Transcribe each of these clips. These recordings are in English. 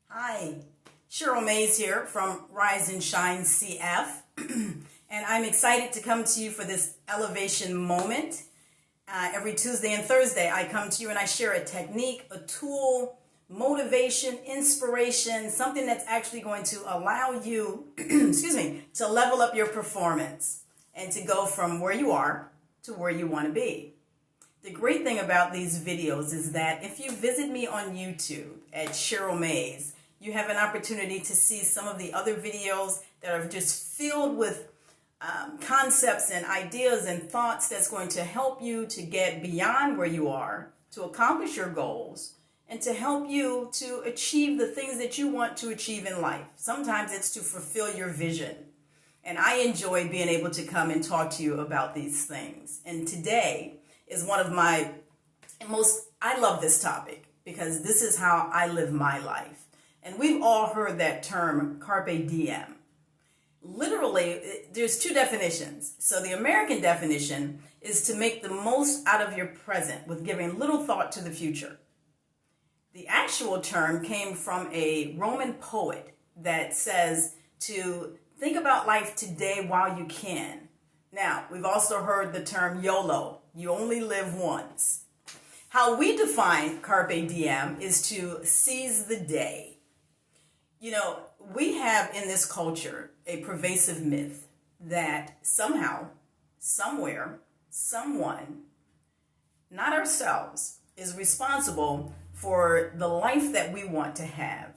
Hi, Cheryl Mays here from Rise and Shine CF, and I'm excited to come to you for this elevation moment. Every Tuesday and Thursday, I come to you and I share a technique, a tool, motivation, inspiration, something that's actually going to allow you, to level up your performance and to go from where you are to where you want to be. The great thing about these videos is that if you visit me on YouTube at Cheryl Mays, you have an opportunity to see some of the other videos that are just filled with concepts and ideas and thoughts that's going to help you to get beyond where you are, to accomplish your goals, and to help you to achieve the things that you want to achieve in life. Sometimes it's to fulfill your vision. And I enjoy being able to come and talk to you about these things. And today is one of my I love this topic because this is how I live my life. And we've all heard that term, Carpe Diem. Literally, there's two definitions. So the American definition is to make the most out of your present with giving little thought to the future. The actual term came from a Roman poet that says to think about life today while you can. Now, we've also heard the term YOLO, you only live once. How we define Carpe Diem is to seize the day. You know, we have in this culture a pervasive myth that somehow, somewhere, someone, not ourselves, is responsible for the life that we want to have.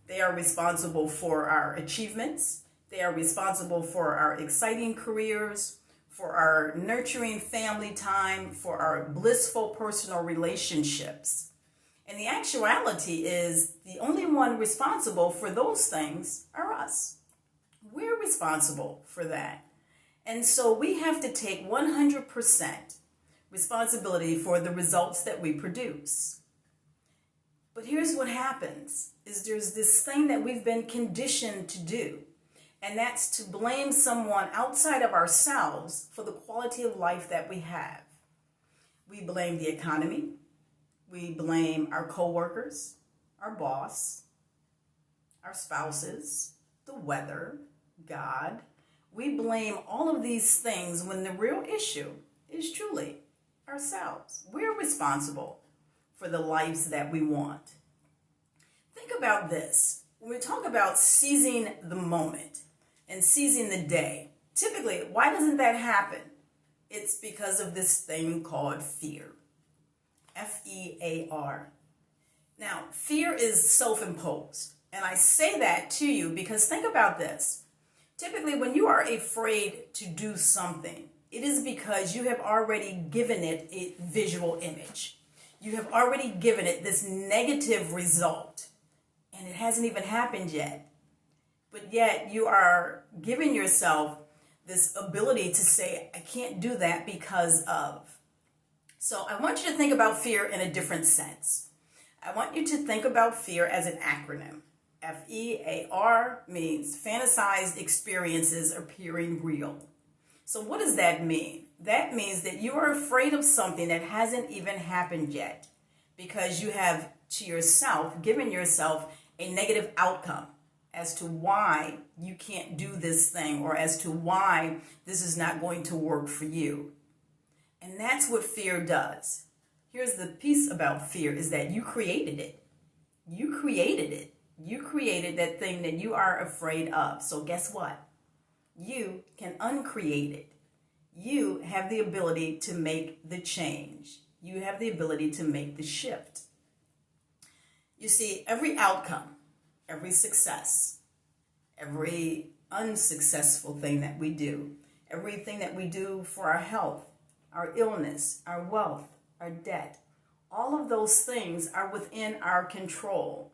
They are responsible for our achievements. They are responsible for our exciting careers, for our nurturing family time, for our blissful personal relationships. And the actuality is the only one responsible for those things are us. We're responsible for that. And so we have to take 100% responsibility for the results that we produce. But here's what happens, is there's this thing that we've been conditioned to do, and that's to blame someone outside of ourselves for the quality of life that we have. We blame the economy. We blame our coworkers, our boss, our spouses, the weather, God. We blame all of these things when the real issue is truly ourselves. We're responsible for the lives that we want. Think about this. When we talk about seizing the moment and seizing the day, typically, why doesn't that happen? It's because of this thing called fear. F-E-A-R. Now, fear is self-imposed. And I say that to you because think about this. Typically, when you are afraid to do something, it is because you have already given it a visual image. You have already given it this negative result, and it hasn't even happened yet. But yet you are giving yourself this ability to say, I can't do that because of. So I want you to think about fear in a different sense. I want you to think about fear as an acronym. F-E-A-R means fantasized experiences appearing real. So what does that mean? That means that you are afraid of something that hasn't even happened yet because you have to yourself given yourself a negative outcome as to why you can't do this thing or as to why this is not going to work for you. And that's what fear does. Here's the piece about fear is that you created it. You created it. You created that thing that you are afraid of. So guess what? You can uncreate it. You have the ability to make the change. You have the ability to make the shift. You see, every outcome, every success, every unsuccessful thing that we do, everything that we do for our health, our illness, our wealth, our debt, all of those things are within our control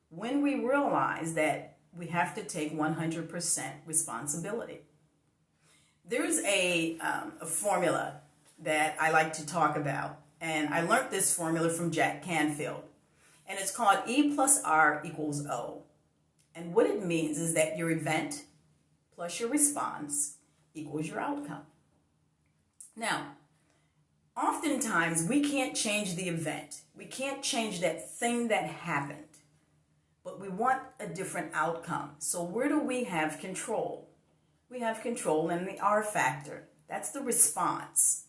when we realize that we have to take 100% responsibility. There's a formula that I like to talk about, and I learned this formula from Jack Canfield, and it's called E plus R equals O. And what it means is that your event plus your response equals your outcome. Now, oftentimes we can't change the event. We can't change that thing that happened. but we want a different outcome. So where do we have control? We have control in the R factor. That's the response.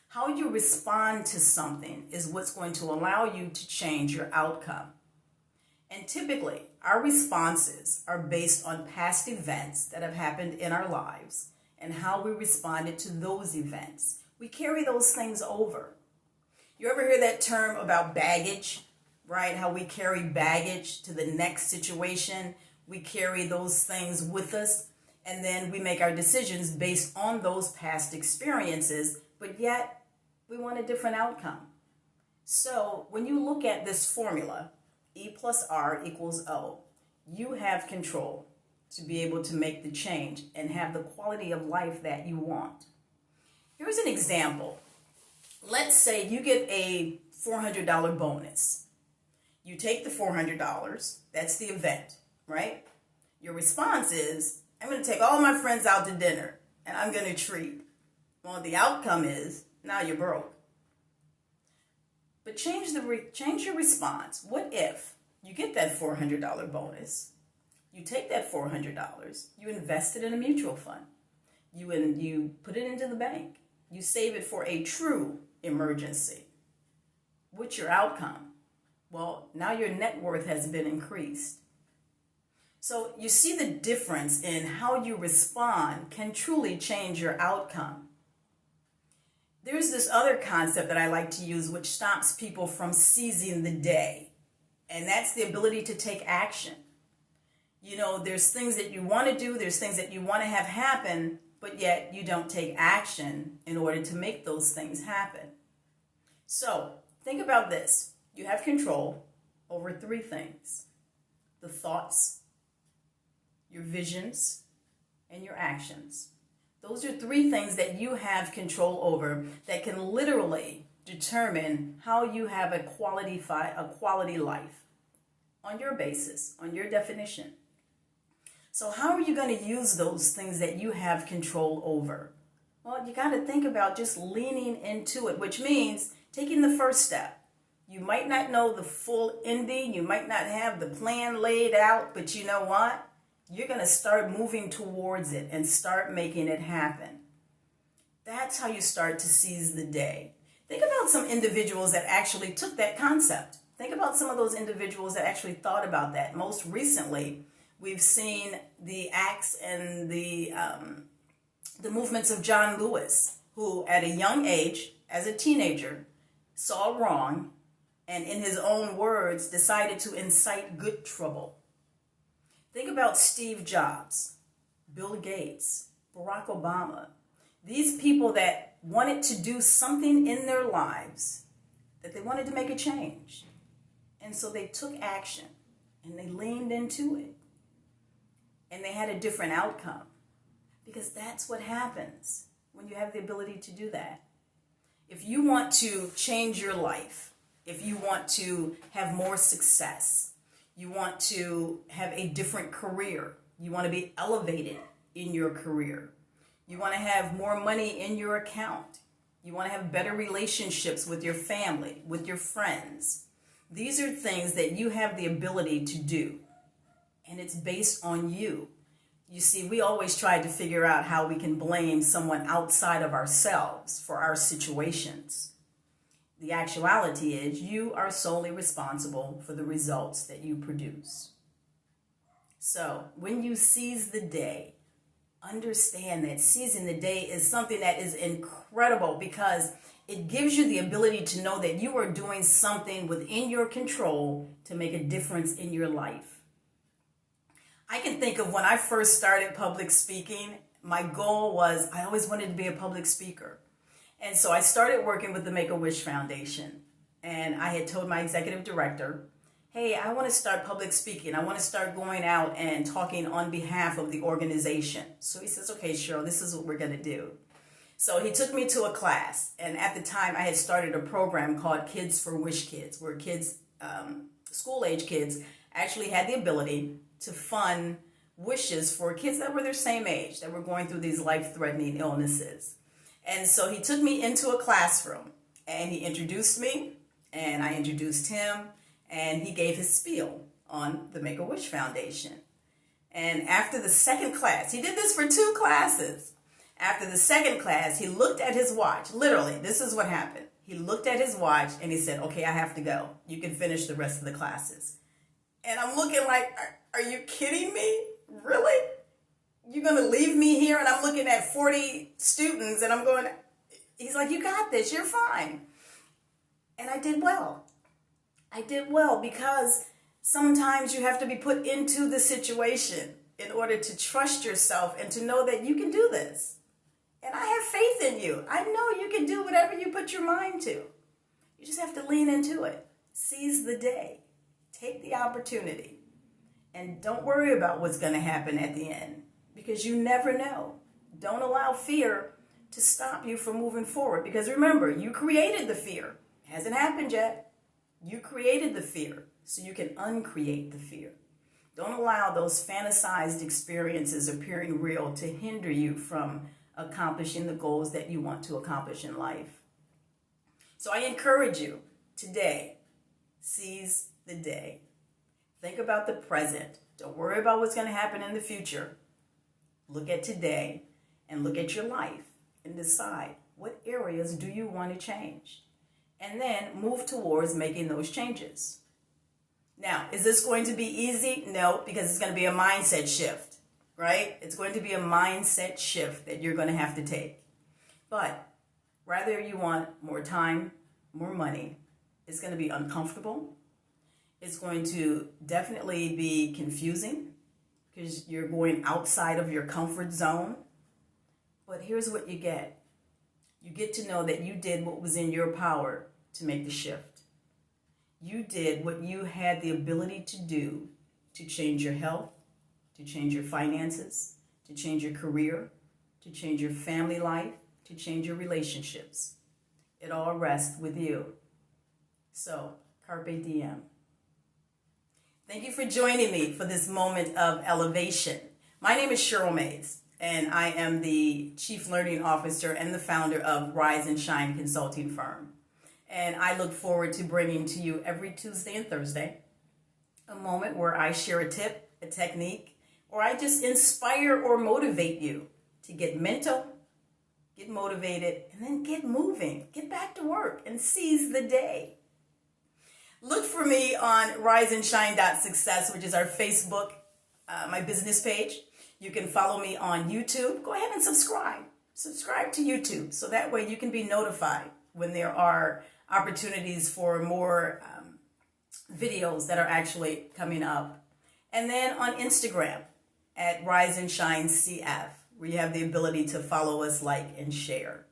How you respond to something is what's going to allow you to change your outcome. And typically, our responses are based on past events that have happened in our lives and how we responded to those events. We carry those things over. You ever hear that term about baggage, right? How we carry baggage to the next situation. We carry those things with us, and then we make our decisions based on those past experiences, but yet we want a different outcome. So when you look at this formula, E plus R equals O, you have control to be able to make the change and have the quality of life that you want. Here's an example. Let's say you get a $400 bonus. You take the $400, that's the event, right? Your response is, I'm going to take all my friends out to dinner and I'm going to treat. Well, the outcome is, now you're broke. But change your response. What if you get that $400 bonus? You take that $400, you invest it in a mutual fund. You put it into the bank. You save it for a true emergency. What's your outcome? Well, now your net worth has been increased. So you see the difference in how you respond can truly change your outcome. There's this other concept that I like to use which stops people from seizing the day, and that's the ability to take action. You know, there's things that you want to do, there's things that you want to have happen, but yet you don't take action in order to make those things happen. So think about this. You have control over three things: the thoughts, your visions, and your actions. Those are three things that you have control over that can literally determine how you have a quality life on your basis, on your definition. So how are you going to use those things that you have control over? Well, you got to think about just leaning into it, which means taking the first step. You might not know the full ending. You might not have the plan laid out, but you know what? You're going to start moving towards it and start making it happen. That's how you start to seize the day. Think about some individuals that actually took that concept. Think about some of those individuals that actually thought about that. Most recently, we've seen the acts and the movements of John Lewis, who at a young age, as a teenager, saw wrong and in his own words decided to incite good trouble. Think about Steve Jobs, Bill Gates, Barack Obama. These people that wanted to do something in their lives, that they wanted to make a change. And so they took action and they leaned into it. And they had a different outcome. Because that's what happens when you have the ability to do that. If you want to change your life, if you want to have more success, you want to have a different career, you want to be elevated in your career, you want to have more money in your account, you want to have better relationships with your family, with your friends. These are things that you have the ability to do, and it's based on you. You see, we always try to figure out how we can blame someone outside of ourselves for our situations. The actuality is you are solely responsible for the results that you produce. So when you seize the day, understand that seizing the day is something that is incredible because it gives you the ability to know that you are doing something within your control to make a difference in your life. I can think of when I first started public speaking, my goal was I always wanted to be a public speaker. And so I started working with the Make-A-Wish Foundation. And I had told my executive director, hey, I want to start public speaking. I want to start going out and talking on behalf of the organization. So he says, okay, Cheryl, this is what we're going to do. So he took me to a class. And at the time, I had started a program called Kids for Wish Kids, where kids, school-age kids, actually had the ability to fund wishes for kids that were their same age, that were going through these life-threatening illnesses. And so he took me into a classroom and he introduced me and I introduced him and he gave his spiel. on the Make-A-Wish Foundation. And after the second class, he did this for 2 classes. After the second class, he looked at his watch. Literally, this is what happened. He looked at his watch and he said, okay, I have to go. You can finish the rest of the classes. And I'm looking like, are you kidding me? Really? You're going to leave me here? And I'm looking at 40 students and I'm going, he's like, you got this. You're fine. And I did well. I did well because sometimes you have to be put into the situation in order to trust yourself and to know that you can do this. And I have faith in you. I know you can do whatever you put your mind to. You just have to lean into it. Seize the day. Take the opportunity. And don't worry about what's going to happen at the end because you never know. Don't allow fear to stop you from moving forward because remember, you created the fear. It hasn't happened yet. You created the fear so you can uncreate the fear. Don't allow those fantasized experiences appearing real to hinder you from accomplishing the goals that you want to accomplish in life. So I encourage you today, seize the day. Think about the present. Don't worry about what's going to happen in the future. Look at today and look at your life and decide what areas do you want to change. And then move towards making those changes. Now, is this going to be easy? No, because it's going to be a mindset shift, right? It's going to be a mindset shift that you're going to have to take. But whether you want more time, more money, it's going to be uncomfortable. It's going to definitely be confusing because you're going outside of your comfort zone. But here's what you get. You get to know that you did what was in your power to make the shift. You did what you had the ability to do to change your health, to change your finances, to change your career, to change your family life, to change your relationships. It all rests with you. So, Carpe Diem. Thank you for joining me for this moment of elevation. My name is Cheryl Mays, and I am the Chief Learning Officer and the founder of Rise and Shine Consulting Firm. And I look forward to bringing to you every Tuesday and Thursday a moment where I share a tip, a technique, or I just inspire or motivate you to get mental, get motivated, and then get moving. Get back to work and seize the day. Look for me on riseandshine.success, which is our Facebook, my business page. You can follow me on YouTube. Go ahead and subscribe. Subscribe to YouTube so that way you can be notified when there are opportunities for more videos that are actually coming up. And then on Instagram at Rise and Shine CF, where you have the ability to follow us, like, and share.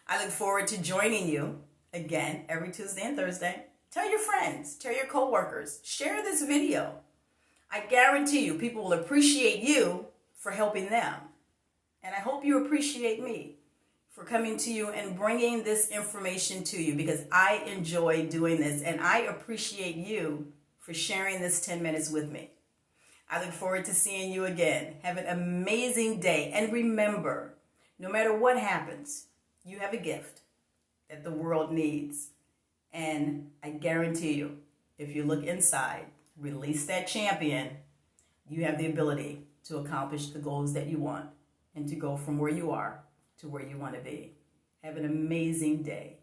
I look forward to joining you again every Tuesday and Thursday. Tell your friends, tell your coworkers, share this video. I guarantee you people will appreciate you for helping them. And I hope you appreciate me for coming to you and bringing this information to you because I enjoy doing this and I appreciate you for sharing this 10 minutes with me. I look forward to seeing you again. Have an amazing day. And remember, no matter what happens, you have a gift that the world needs. And I guarantee you, if you look inside, release that champion, you have the ability to accomplish the goals that you want and to go from where you are to where you want to be. Have an amazing day.